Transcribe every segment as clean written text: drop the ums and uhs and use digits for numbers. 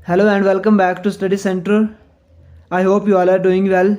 Hello and welcome back to study centre. I hope you all are doing well.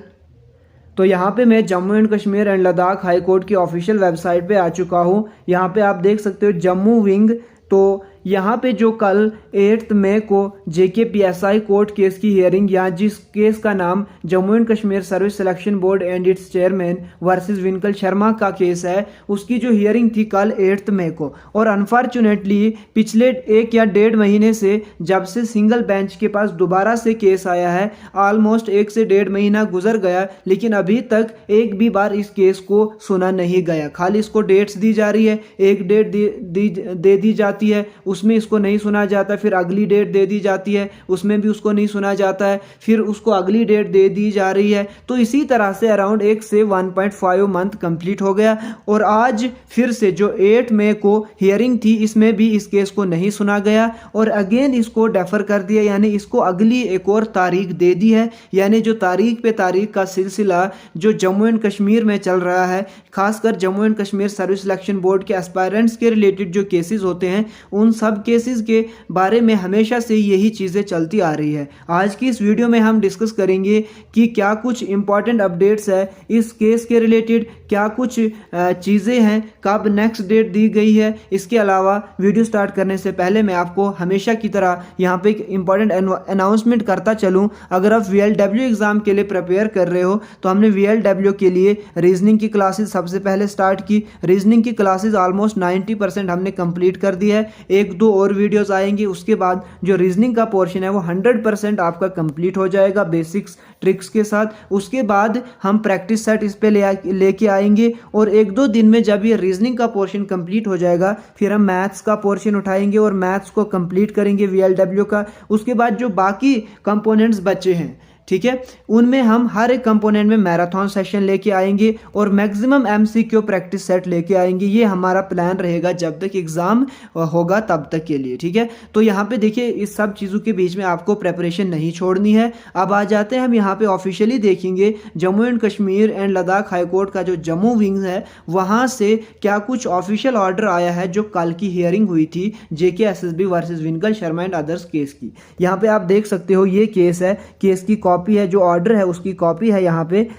तो यहाँ पे मैं Jammu and Kashmir and Ladakh high court की official website पे आ चुका हूँ। यहाँ पे आप देख सकते हो जम्मू विंग। तो यहाँ पे जो कल 8 मई को JKPSI कोर्ट केस की हियरिंग, या जिस केस का नाम Jammu and Kashmir service selection board and its chairman versus Winkal Sharma का केस है, उसकी जो हियरिंग थी कल 8 मई को। और अनफॉर्चुनेटली पिछले 1 या 1.5 महीने से जब से सिंगल बेंच के पास दोबारा से केस आया है, ऑलमोस्ट 1 से 1.5 महीना गुजर गया, लेकिन अभी तक एक भी बार इस केस को सुना नहीं गया। खाली इसको डेट्स दी जा रही है, एक डेट दे दी जाती है, उसमें इसको नहीं सुना जाता, फिर अगली डेट दे दी जाती है, उसमें भी उसको नहीं सुना जाता है, फिर उसको अगली डेट दे दी जा रही है। तो इसी तरह से अराउंड 1 से 1.5 मंथ कंप्लीट हो गया और आज फिर से जो 8 मई को हियरिंग थी, इसमें भी इस केस को नहीं सुना गया और अगेन इसको डेफर कर दिया, यानी इसको अगली एक और तारीख दे दी है। यानी जो तारीख पे तारीख का सिलसिला जो जम्मू एंड कश्मीर में चल रहा है, खासकर Jammu and Kashmir service selection board के एस्पायरेंट्स के रिलेटेड जो केसेस होते हैं, उन सब केसेस के बारे में हमेशा से यही चीज़ें चलती आ रही है। आज की इस वीडियो में हम डिस्कस करेंगे कि क्या कुछ इंपॉर्टेंट अपडेट्स है इस केस के रिलेटेड, क्या कुछ चीज़ें हैं, कब नेक्स्ट डेट दी गई है। इसके अलावा वीडियो स्टार्ट करने से पहले मैं आपको हमेशा की तरह यहाँ पे एक इंपॉर्टेंट अनाउंसमेंट करता चलूँ। अगर आप VLW एग्ज़ाम के लिए प्रिपेयर कर रहे हो तो हमने VLW के लिए रीजनिंग की क्लासेस सबसे पहले स्टार्ट की। रीजनिंग की क्लासेस ऑलमोस्ट 90% हमने कंप्लीट कर दी है। 1-2 और वीडियोस आएंगी, उसके बाद जो रीजनिंग का पोर्शन है वो 100% आपका कंप्लीट हो जाएगा बेसिक्स ट्रिक्स के साथ। उसके बाद हम प्रैक्टिस सेट इस पे लेके आएंगे और 1-2 दिन में जब ये रीजनिंग का पोर्शन कंप्लीट हो जाएगा, फिर हम मैथ्स का पोर्शन उठाएंगे और मैथ्स को कंप्लीट करेंगे VLW का। उसके बाद जो बाकी कंपोनेंट्स बचे हैं, ठीक है, उनमें हम हर एक कंपोनेंट में मैराथन सेशन लेके आएंगे और मैक्सिमम MCQ प्रैक्टिस सेट लेके आएंगे। ये हमारा प्लान रहेगा जब तक एग्जाम होगा तब तक के लिए, ठीक है। तो यहाँ पे देखिए, इस सब चीज़ों के बीच में आपको प्रेपरेशन नहीं छोड़नी है। अब आ जाते हैं हम यहाँ पे ऑफिशियली देखेंगे Jammu and Kashmir and Ladakh high court का जो जम्मू विंग है, वहाँ से क्या कुछ ऑफिशियल ऑर्डर आया है जो कल की हियरिंग हुई थी JKSSB versus Winkal Sharma and others case की। यहाँ पे आप देख सकते हो ये केस है, केस की कॉपी है, जो ऑर्डर है उसकी कॉपी है। यहाँ पे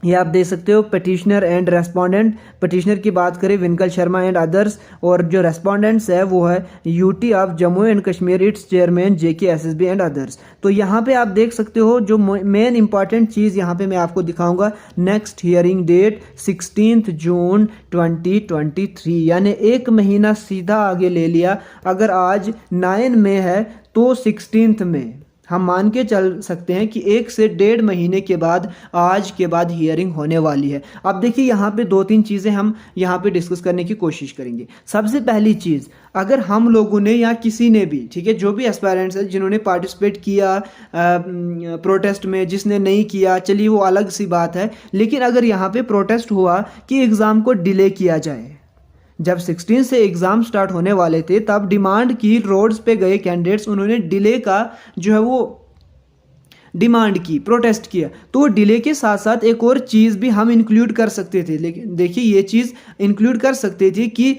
ये आप देख सकते हो पिटिशनर एंड रेस्पोंडेंट। पिटिशनर की बात करें विनकल शर्मा एंड अदर्स, और जो रेस्पोंडेंट्स है वो है UT of Jammu and Kashmir it's chairman JKSSB and others. तो यहाँ पे आप देख सकते हो जो मेन इंपॉर्टेंट चीज़ यहाँ पे मैं आपको दिखाऊंगा, नेक्स्ट हियरिंग डेट 16 जून 2023, यानी 1 महीना सीधा आगे ले लिया। अगर आज 9 मई है तो 16 मई हम मान के चल सकते हैं कि 1 से 1.5 महीने के बाद आज के बाद हियरिंग होने वाली है। अब देखिए, यहाँ पे 2-3 चीज़ें हम यहाँ पे डिस्कस करने की कोशिश करेंगे। सबसे पहली चीज़, अगर हम लोगों ने या किसी ने भी, ठीक है, जो भी एस्पायरेंट्स है जिन्होंने पार्टिसिपेट किया प्रोटेस्ट में, जिसने नहीं किया चलिए वो अलग सी बात है, लेकिन अगर यहाँ पे प्रोटेस्ट हुआ कि एग्ज़ाम को डिले किया जाए, जब 16 से एग्ज़ाम स्टार्ट होने वाले थे तब डिमांड की, रोड्स पे गए कैंडिडेट्स, उन्होंने डिले का जो है वो डिमांड की, प्रोटेस्ट किया। तो डिले के साथ साथ एक और चीज़ भी हम इंक्लूड कर सकते थे, लेकिन देखिए ये चीज़ इंक्लूड कर सकते थे कि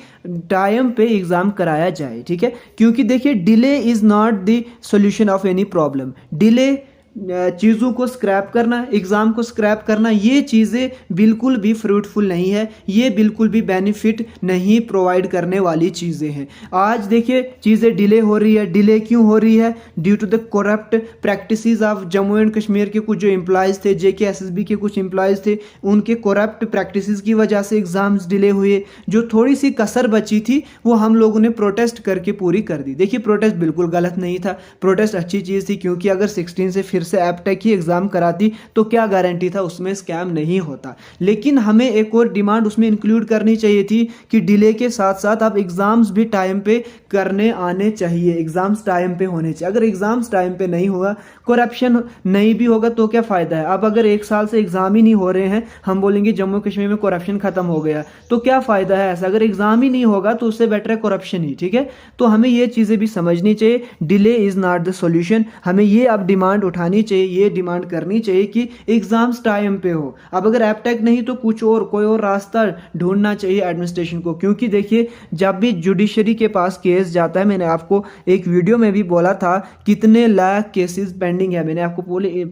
टाइम पे एग्ज़ाम कराया जाए, ठीक है, क्योंकि देखिए delay is not the solution of any problem. Delay, चीज़ों को स्क्रैप करना, एग्ज़ाम को स्क्रैप करना, ये चीज़ें बिल्कुल भी फ्रूटफुल नहीं है, ये बिल्कुल भी बेनिफिट नहीं प्रोवाइड करने वाली चीज़ें हैं। आज देखिए चीज़ें डिले हो रही है। डिले क्यों हो रही है? Due to the corrupt practices of Jammu and Kashmir के कुछ जो एम्प्लॉयज़ थे, JKSSB के कुछ एम्प्लॉयज़ थे, उनके करप्ट प्रैक्टिसेस की वजह से एग्ज़ाम्स डिले हुए। जो थोड़ी सी कसर बची थी वो हम लोगों ने प्रोटेस्ट करके पूरी कर दी। देखिए प्रोटेस्ट बिल्कुल गलत नहीं था, प्रोटेस्ट अच्छी चीज़ थी, क्योंकि अगर 16 से फिर से एपटेक ही एग्जाम कराती तो क्या गारंटी था उसमें स्कैम नहीं होता। लेकिन हमें एक और डिमांड उसमें इंक्लूड करनी चाहिए थी कि डिले के साथ साथ अब एग्जाम्स भी टाइम पे करने आने चाहिए, एग्जाम्स टाइम पे होने चाहिए। अगर एग्जाम्स टाइम पे नहीं हुआ, करप्शन नहीं भी होगा तो क्या फ़ायदा है? अब अगर 1 साल से एग्जाम ही नहीं हो रहे हैं, हम बोलेंगे जम्मू कश्मीर में करप्शन खत्म हो गया, तो क्या फ़ायदा है ऐसा? अगर एग्जाम ही नहीं होगा तो उससे बेटर है करप्शन ही, ठीक है। तो हमें ये चीज़ें भी समझनी चाहिए, delay is not the solution. हमें ये अब डिमांड उठानी दिखानी चाहिए, ये डिमांड करनी चाहिए कि एग्जाम्स टाइम पे हो। अब अगर एपटेक नहीं तो कुछ और, कोई और रास्ता ढूंढना चाहिए एडमिनिस्ट्रेशन को, क्योंकि देखिए जब भी जुडिशरी के पास केस जाता है, मैंने आपको एक वीडियो में भी बोला था कितने लाख केसेस पेंडिंग है, मैंने आपको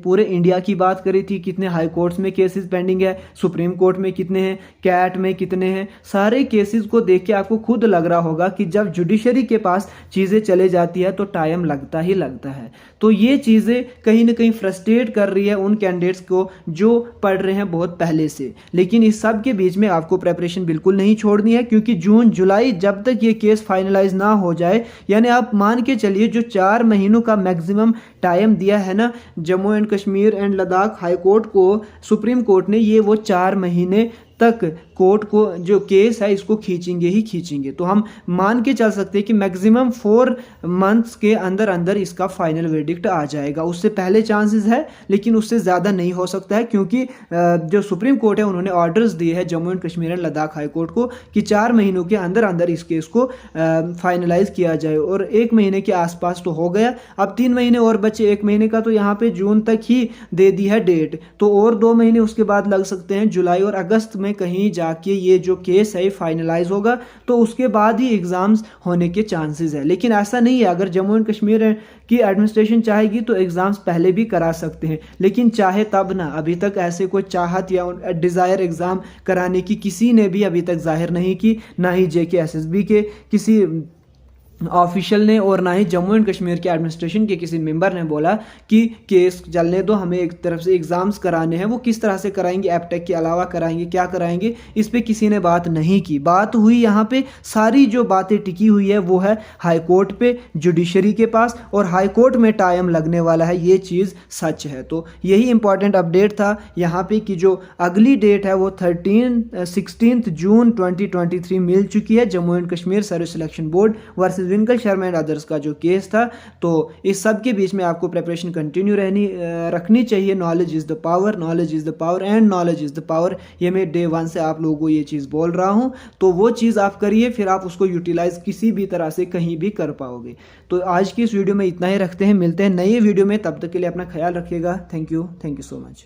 पूरे इंडिया की बात करी थी, कितने हाई कोर्ट्स में केसेस पेंडिंग है, सुप्रीम कोर्ट में कितने हैं, कैट में कितने हैं, सारे केसेस को देख के आपको खुद लग रहा होगा कि जब जुडिशरी के पास चीज़ें चले जाती है तो टाइम लगता ही लगता है। तो ये चीज़ें कहीं ना कहीं फ्रस्ट्रेट कर रही है उन कैंडिडेट्स को जो पढ़ रहे हैं बहुत पहले से। लेकिन इस सब के बीच में आपको प्रेपरेशन बिल्कुल नहीं छोड़नी है, क्योंकि जून जुलाई जब तक ये केस फाइनलाइज ना हो जाए, यानी आप मान के चलिए जो 4 महीनों का मैक्सिमम टाइम दिया है ना Jammu and Kashmir and Ladakh high court को सुप्रीम कोर्ट ने, ये वो 4 महीने तक कोर्ट को जो केस है इसको खींचेंगे ही खींचेंगे। तो हम मान के चल सकते हैं कि मैक्सिमम 4 मंथ्स के अंदर अंदर इसका फाइनल वर्डिक्ट आ जाएगा। उससे पहले चांसेस है लेकिन उससे ज़्यादा नहीं हो सकता है, क्योंकि जो सुप्रीम कोर्ट है उन्होंने ऑर्डर्स दिए हैं Jammu and Kashmir and Ladakh high court को कि 4 महीनों के अंदर अंदर इस केस को फाइनलाइज किया जाए। और 1 महीने के आसपास तो हो गया, अब 3 महीने और बचे। 1 महीने का तो यहाँ पे जून तक ही दे दी है डेट, तो और 2 महीने उसके बाद लग सकते हैं, जुलाई और अगस्त में कहीं जाके ये जो केस है फाइनलाइज होगा, तो उसके बाद ही एग्जाम्स होने के चांसेस है। लेकिन ऐसा नहीं है, अगर जम्मू एंड कश्मीर की एडमिनिस्ट्रेशन चाहेगी तो एग्जाम्स पहले भी करा सकते हैं, लेकिन चाहे तब ना। अभी तक ऐसे कोई चाहत या डिज़ायर एग्ज़ाम कराने की किसी ने भी अभी तक जाहिर नहीं की, ना ही JKSSB के किसी ऑफिशियल ने और ना ही जम्मू एंड कश्मीर के एडमिनिस्ट्रेशन के किसी मेंबर ने बोला कि केस चलने दो, हमें एक तरफ से एग्ज़ाम्स कराने हैं। वो किस तरह से कराएंगे, एपटेक के अलावा कराएंगे, क्या कराएंगे, इस पे किसी ने बात नहीं की। बात हुई यहाँ पे, सारी जो बातें टिकी हुई है वो है हाई कोर्ट पे, जुडिशरी के पास, और हाई कोर्ट में टाइम लगने वाला है, ये चीज़ सच है। तो यही इंपॉर्टेंट अपडेट था यहाँ पे कि जो अगली डेट है वो 16 जून 2023 मिल चुकी है। Jammu and Kashmir service selection board versus Winkal Sharma and others का जो केस था। तो इस सब के बीच में आपको प्रिपरेशन कंटिन्यू रखनी चाहिए। Knowledge is the power, knowledge is the power and knowledge is the power, ये मैं डे 1 से आप लोगों को ये चीज़ बोल रहा हूँ। तो वो चीज़ आप करिए, फिर आप उसको यूटिलाइज किसी भी तरह से कहीं भी कर पाओगे। तो आज की इस वीडियो में इतना ही रखते हैं, मिलते हैं नई वीडियो में, तब तक के लिए अपना ख्याल रखिएगा। Thank you so much.